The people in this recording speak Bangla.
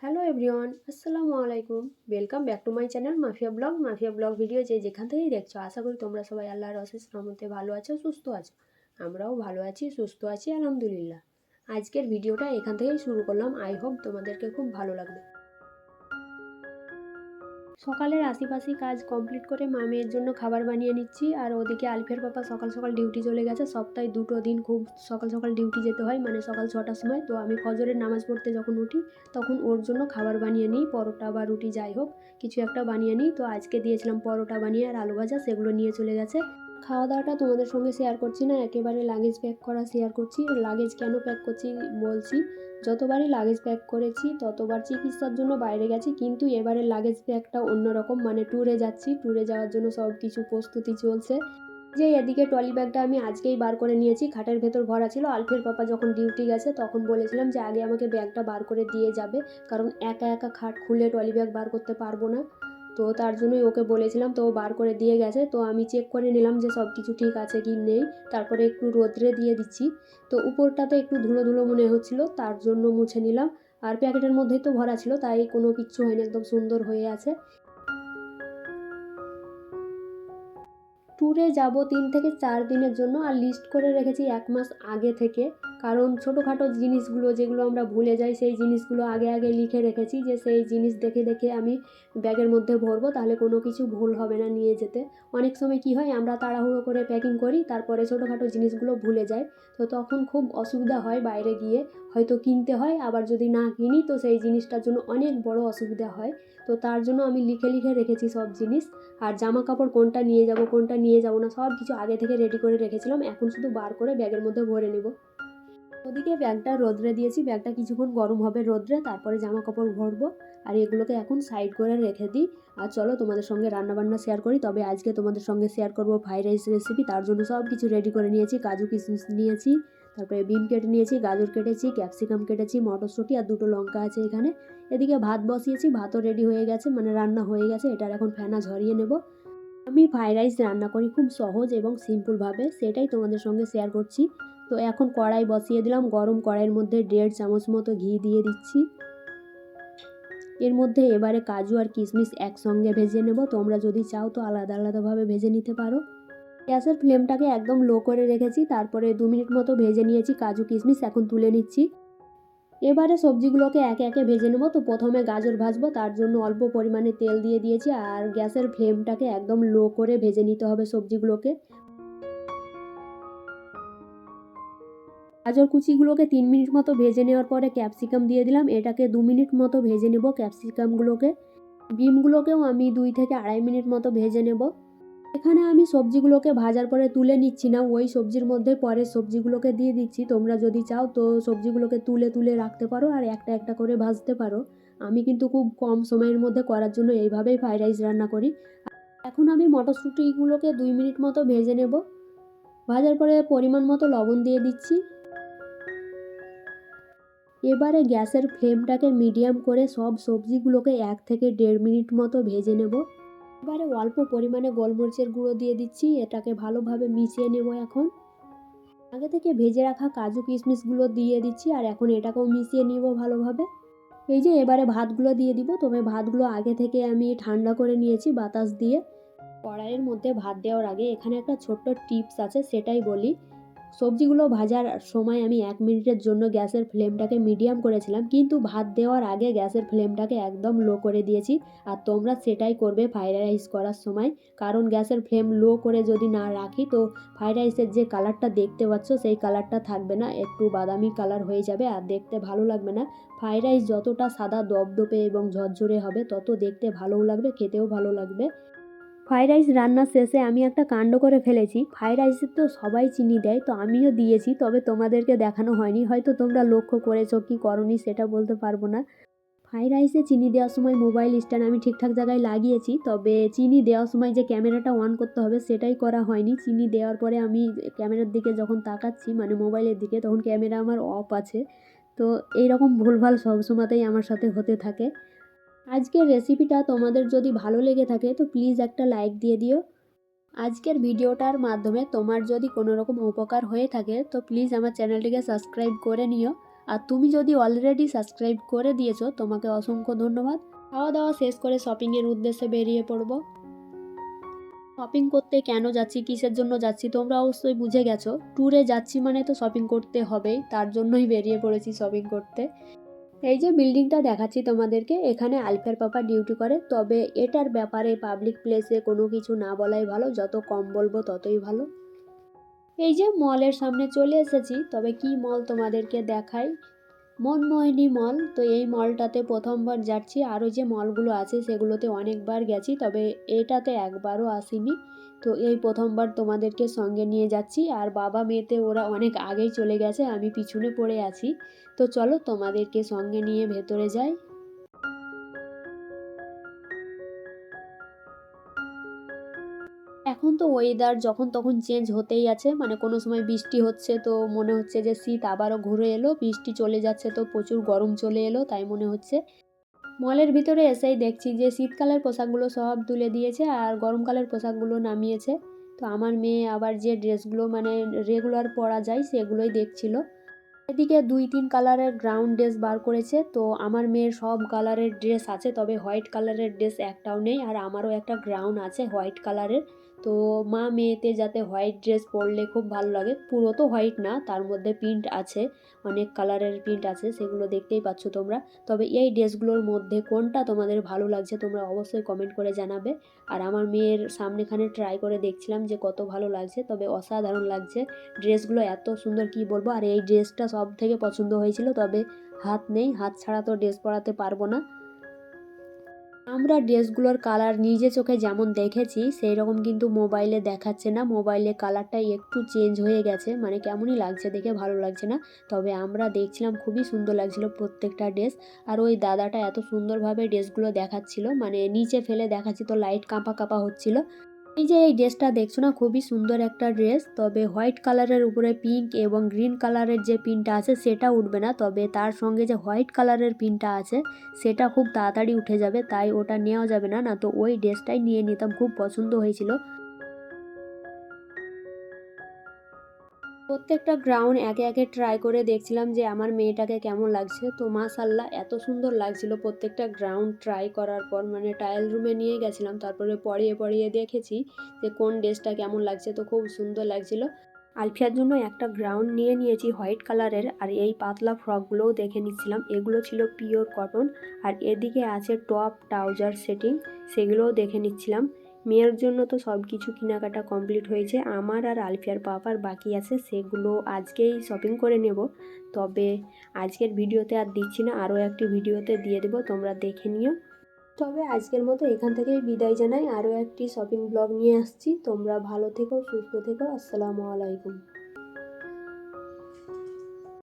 হ্যালো এভরিওয়ান, আসসালামু আলাইকুম। Welcome back to my channel mafia blog video. যে যেখান থেকেই দেখছো, আশা করি তোমরা সবাই আল্লাহর অশেষ রহমতে ভালো আছো, সুস্থ আছো। আমরাও ভালো আছি, সুস্থ আছি, আলহামদুলিল্লাহ। আজকের ভিডিওটা এখান থেকেই শুরু করলাম। আই হোপ তোমাদেরকে খুব ভালো লাগবে। সকালের আশিপাশি কাজ কমপ্লিট করে মা মেয়ের জন্য খাবার বানিয়ে নিচ্ছি। আর ওদিকে আলিফের পাপা সকাল সকাল ডিউটি চলে গেছে। সপ্তাহে 2টো দিন খুব সকাল সকাল ডিউটি যেতে হয়, মানে সকাল 6টার সময়। তো আমি ফজরের নামাজ পড়তে যখন উঠি তখন ওর জন্য খাবার বানিয়ে নিই, পরোটা বা রুটি যাই হোক কিছু একটা বানিয়ে নিই। তো আজকে দিয়েছিলাম পরোটা বানিয়ে আর আলু ভাজা, সেগুলো নিয়ে চলে গেছে। খাওয়া দাওয়াটা তোমাদের সঙ্গে শেয়ার করছি না, একেবারে লাগেজ প্যাক করা শেয়ার করছি। লাগেজ কেন প্যাক করছি বলছি। যতবারই লাগেজ প্যাক করেছি ততবার চিকিৎসার জন্য বাইরে গেছি, কিন্তু এবারে লাগেজ প্যাকটা অন্যরকম, মানে ট্যুরে যাচ্ছি, ট্যুরে যাওয়ার জন্য সব কিছু প্রস্তুতি চলছে। যে এদিকে ট্রলি ব্যাগটা আমি আজকেই বার করে নিয়েছি, খাটের ভেতর ভরা ছিল। আলফের পাপা যখন ডিউটি গেছে তখন বলেছিলাম যে আগে আমাকে ব্যাগটা বার করে দিয়ে যাবে, কারণ একা একা খাট খুলে ট্রলি ব্যাগ বার করতে পারবো না। তো তার জন্যই ওকে বলেছিলাম, তো ও বার করে দিয়ে গেছে। তো আমি চেক করে নিলাম যে সব কিছু ঠিক আছে কি নেই, তারপরে একটু রোদ্রে দিয়ে দিচ্ছি। তো উপরটাতে একটু ধুলো ধুলো মনে হচ্ছিলো, তার জন্য মুছে নিলাম। আর প্যাকেটের মধ্যেই তো ভরা ছিল, তাই কোনো কিচ্ছু হয়নি, একদম সুন্দর হয়ে আছে। ট্যুরে যাব 3 থেকে 4 দিনের জন্য, আর লিস্ট করে রেখেছি 1 মাস আগে থেকে। কারণ ছোটোখাটো জিনিসগুলো যেগুলো আমরা ভুলে যাই, সেই জিনিসগুলো আগে আগে লিখে রেখেছি, যে সেই জিনিস দেখে দেখে আমি ব্যাগের মধ্যে ভরবো, তাহলে কোনো কিছু ভুল হবে না নিয়ে যেতে। অনেক সময় কি হয়, আমরা তাড়াহুড়ো করে প্যাকিং করি, তারপরে ছোটোখাটো জিনিসগুলো ভুলে যাই। তো তখন খুব অসুবিধা হয়, বাইরে গিয়ে হয়তো কিনতে হয়, আবার যদি না কিনি তো সেই জিনিসটার জন্য অনেক বড় অসুবিধা হয়। তো তার জন্য আমি লিখে লিখে রেখেছি সব জিনিস। আর জামা কাপড় কোনটা নিয়ে যাব কোনটা নিয়ে যাব না সব কিছু আগে থেকে রেডি করে রেখেছিলাম, এখন শুধু বার করে ব্যাগের মধ্যে ভরে নেব। ওদিকে ব্যাগটা রোদ্রে দিয়েছি, ব্যাগটা কিছুক্ষণ গরম হবে রোদ্রে, তারপরে জামা কাপড় ভরবো। আর এগুলোকে এখন সাইড করে রেখে দিই। আর চলো তোমাদের সঙ্গে রান্নাবান্না শেয়ার করি। তবে আজকে তোমাদের সঙ্গে শেয়ার করব ফ্রাইড রাইস রেসিপি। তার জন্য সব কিছু রেডি করে নিয়েছি, কাজু কিশমিশ নিয়েছি, তারপরে বিন কেটে নিয়েছি, গাজর কেটেছি, ক্যাপসিকাম কেটেছি, মটরশুঁটি আর 2টো লঙ্কা আছে এখানে। এদিকে ভাত বসিয়েছি, ভাতও রেডি হয়ে গেছে, মানে রান্না হয়ে গেছে। এটার এখন ফেনা ঝরিয়ে নেব। আমি ফ্রাইড রাইস রান্না করি খুব সহজ এবং সিম্পলভাবে, সেটাই তোমাদের সঙ্গে শেয়ার করছি। তো এখন কড়াই বসিয়ে দিলাম, গরম কড়াইয়ের মধ্যে 1.5 চামচ মতো ঘি দিয়ে দিচ্ছি। এর মধ্যে এবারে কাজু আর কিশমিশ একসঙ্গে ভেজে নেব। তোমরা যদি চাও তো আলাদা আলাদাভাবে ভেজে নিতে পারো। গ্যাসের ফ্লেমটাকে একদম লো করে রেখেছি, তারপরে 2 মিনিট মতো ভেজে নিয়েছি কাজু কিশমিশ, এখন তুলে নিচ্ছি। এবারে সবজিগুলোকে একে একে ভেজে নেব। তো প্রথমে গাজর ভাজবো, তার জন্য অল্প পরিমাণে তেল দিয়ে দিয়েছি, আর গ্যাসের ফ্লেমটাকে একদম লো করে ভেজে নিতে হবে সবজিগুলোকে। গাজর কুচিগুলোকে 3 মিনিট মতো ভেজে নেওয়ার পরে ক্যাপসিকাম দিয়ে দিলাম, এটাকে 2 মিনিট মতো ভেজে নেব ক্যাপসিকামগুলোকে। বিমগুলোকেও আমি 2 থেকে আড়াই মিনিট মতো ভেজে নেব। এখানে আমি সবজিগুলোকে ভাজার পরে তুলে নিচ্ছি না, ওই সবজির মধ্যে পরে সবজিগুলোকে দিয়ে দিচ্ছি। তোমরা যদি চাও তো সবজিগুলোকে তুলে তুলে রাখতে পারো আর একটা একটা করে ভাজতে পারো। আমি কিন্তু খুব কম সময়ের মধ্যে করার জন্য এইভাবেই ফ্রাইড রাইস রান্না করি। এখন আমি মটরশুঁটিগুলোকে 2 মিনিট মতো ভেজে নেব। ভাজার পরে পরিমাণ মতো লবণ দিয়ে দিচ্ছি। এবারে গ্যাসের ফ্লেমটাকে মিডিয়াম করে সব সবজিগুলোকে 1 থেকে 1.5 মিনিট মতো ভেজে নেব। এবারে অল্প পরিমাণে গোলমরিচের গুঁড়ো দিয়ে দিচ্ছি, এটাকে ভালোভাবে মিশিয়ে নেব। এখন আগে থেকে ভেজে রাখা কাজু কিশমিশগুলো দিয়ে দিচ্ছি, আর এখন এটাকেও মিশিয়ে নিব ভালোভাবে। এই যে এবারে ভাতগুলো দিয়ে দিব, তবে ভাতগুলো আগে থেকে আমি ঠান্ডা করে নিয়েছি বাতাস দিয়ে। কড়াইয়ের মধ্যে ভাত দেওয়ার আগে এখানে একটা ছোট্ট টিপস আছে, সেটাই বলি। সবজিগুলো ভাজার সময় আমি 1 মিনিটের জন্য গ্যাসের ফ্লেমটাকে মিডিয়াম করেছিলাম, কিন্তু ভাত দেওয়ার আগে গ্যাসের ফ্লেমটাকে একদম লো করে দিয়েছি। আর তোমরা সেটাই করবে ফ্রাইড রাইস করার সময়, কারণ গ্যাসের ফ্লেম লো করে যদি না রাখি তো ফ্রাইড রাইসের যে কালারটা দেখতে পাচ্ছ সেই কালারটা থাকবে না, একটু বাদামি কালার হয়ে যাবে আর দেখতে ভালো লাগবে না। ফ্রাইড রাইস যতটা সাদা দপদপে এবং ঝরঝরে হবে তত দেখতে ভালোও লাগবে, খেতেও ভালো লাগবে। ফ্রাইড রাইস রান্নার শেষে আমি একটা কাণ্ড করে ফেলেছি। ফ্রাইড রাইসে তো সবাই চিনি দেয়, তো আমিও দিয়েছি, তবে তোমাদেরকে দেখানো হয়নি। হয়তো তোমরা লক্ষ্য করেছো কি করনি সেটা বলতে পারবো না। ফ্রাইড রাইসে চিনি দেওয়ার সময় মোবাইল স্ট্যান্ড আমি ঠিকঠাক জায়গায় লাগিয়েছি, তবে চিনি দেওয়ার সময় যে ক্যামেরাটা অন করতে হবে সেটাই করা হয়নি। চিনি দেওয়ার পরে আমি ক্যামেরার দিকে যখন তাকাচ্ছি, মানে মোবাইলের দিকে, তখন ক্যামেরা আমার অফ আছে। তো এইরকম ভুলভাল সবসময়তেই আমার সাথে হতে থাকে। আজকের রেসিপিটা তোমাদের যদি ভালো লেগে থাকে তো প্লিজ একটা লাইক দিয়ে দিও। আজকের ভিডিওটার মাধ্যমে তোমার যদি কোনো রকম উপকার হয়ে থাকে তো প্লিজ আমার চ্যানেলটিকে সাবস্ক্রাইব করে নিও। আর তুমি যদি অলরেডি সাবস্ক্রাইব করে দিয়েছো তোমাকে অসংখ্য ধন্যবাদ। খাওয়া দাওয়া শেষ করে শপিংয়ের উদ্দেশ্যে বেরিয়ে পড়ব। শপিং করতে কেন যাচ্ছি, কিসের জন্য যাচ্ছি তোমরা অবশ্যই বুঝে গেছো। ট্যুরে যাচ্ছি মানে তো শপিং করতে হবেই, তার জন্যই বেরিয়ে পড়েছি শপিং করতে। এই যে বিল্ডিংটা দেখাচ্ছি তোমাদেরকে, এখানে আলফিয়ার পাপা ডিউটি করে। তবে এটার ব্যাপারে পাবলিক প্লেসে কোনো কিছু না বলাই ভালো, যত কম বলবো ততই ভালো। এই যে মলের সামনে চলে এসেছি, তবে কি মল তোমাদেরকে দেখাই, মনমোহিনী মল। তো এই মলটাতে প্রথমবার যাচ্ছি, আরও যে মলগুলো আছে সেগুলোতে অনেকবার গেছি, তবে এটাতে একবারও আসিনি। তো এই প্রথমবার তোমাদেরকে সঙ্গে নিয়ে যাচ্ছি। আর বাবা মেয়েতে ওরা অনেক আগেই চলে গেছে, আমি পিছনে পড়ে আছি। তো চলো তোমাদেরকে সঙ্গে নিয়ে ভেতরে যাই। এখন তো ওয়েদার যখন তখন চেঞ্জ হতেই আছে, মানে কোনো সময় বৃষ্টি হচ্ছে তো মনে হচ্ছে যে শীত আবারও ঘুরে এলো, বৃষ্টি চলে যাচ্ছে তো প্রচুর গরম চলে এলো, তাই মনে হচ্ছে। মলের ভিতরে এসেই দেখছি যে শীতকালের পোশাকগুলো সব তুলে দিয়েছে আর গরমকালের পোশাকগুলো নামিয়েছে। তো আমার মেয়ে আবার যে ড্রেসগুলো মানে রেগুলার পরা যায় সেগুলোই দেখছিল। এদিকে 2-3 কালারের গ্রাউন্ড ড্রেস বার করেছে। তো আমার মেয়ের সব কালারের ড্রেস আছে, তবে হোয়াইট কালারের ড্রেস একটাও নেই। আর আমারও একটা গ্রাউন্ড আছে হোয়াইট কালারের। তো মা মেয়েতে যাতে হোয়াইট ড্রেস পরলে খুব ভালো লাগে, পুরো তো হোয়াইট না, তার মধ্যে প্রিন্ট আছে, অনেক কালারের প্রিন্ট আছে, সেগুলো দেখতেই পাচ্ছ তোমরা। তবে এই ড্রেসগুলোর মধ্যে কোনটা তোমাদের ভালো লাগছে তোমরা অবশ্যই কমেন্ট করে জানাবে। আর আমার মেয়ের সামনেখানে ট্রাই করে দেখছিলাম যে কত ভালো লাগছে, তবে অসাধারণ লাগছে ড্রেসগুলো, এত সুন্দর কি বলবো। আর এই ড্রেসটা সব থেকে পছন্দ হয়েছিল, তবে হাত নেই, হাত ছাড়া তো ড্রেস পরাতে পারবো না। আমরা ড্রেসগুলোর কালার নিজে চোখে যেমন দেখেছি সেই রকম কিন্তু মোবাইলে দেখাচ্ছে না, মোবাইলে কালারটা একটু চেঞ্জ হয়ে গেছে, মানে কেমনই লাগছে দেখে, ভালো লাগছে না। তবে আমরা দেখছিলাম খুবই সুন্দর লাগছিল প্রত্যেকটা ড্রেস। আর ওই দাদাটা এত সুন্দরভাবে ড্রেসগুলো দেখাচ্ছিল, মানে নিচে ফেলে দেখাচ্ছি তো লাইট কাঁপা কাঁপা হচ্ছিল। এই যে এই ড্রেসটা দেখছো না, খুবই সুন্দর একটা ড্রেস, তবে হোয়াইট কালারের উপরে পিঙ্ক এবং গ্রিন কালারের যে পিনটা আছে সেটা উঠবে না, তবে তার সঙ্গে যে হোয়াইট কালারের পিনটা আছে সেটা খুব তাড়াতাড়ি উঠে যাবে, তাই ওটা নেওয়া যাবে না, না তো ওই ড্রেসটাই নিয়ে নিতাম, খুব পছন্দ হয়েছিল। প্রত্যেকটা গ্রাউন্ড একে একে ট্রাই করে দেখছিলাম যে আমার মেয়েটাকে কেমন লাগছে। তো মাশাআল্লাহ এত সুন্দর লাগছিল প্রত্যেকটা গ্রাউন্ড ট্রাই করার পর, মানে ট্রায়াল রুমে নিয়ে গেছিলাম, তারপরে পরিয়ে পরিয়ে দেখেছি যে কোন ড্রেসটা কেমন লাগছে, তো খুব সুন্দর লাগছিল। আলফিয়ার জন্য একটা গ্রাউন্ড নিয়ে নিয়েছি হোয়াইট কালারের। আর এই পাতলা ফ্রকগুলোও দেখে নিচ্ছিলাম, এগুলো ছিল পিওর কটন। আর এদিকে আছে টপ ট্রাউজার সেটিং, সেগুলোও দেখে নিচ্ছিলাম। মেয়ের জন্য তো সব কিছু কেনাকাটা কমপ্লিট হয়েছে, আমার আর আলফিয়ার পাপার বাকি আছে, সেগুলো আজকেই শপিং করে নেব। তবে আজকের ভিডিওতে আর দিচ্ছি না, আরও একটি ভিডিওতে দিয়ে দেবো, তোমরা দেখে নিও। তবে আজকের মতো এখান থেকেই বিদায় জানাই, আরও একটি শপিং ব্লগ নিয়ে আসছি। তোমরা ভালো থেকো, সুস্থ থেকো, আসসালামু আলাইকুম।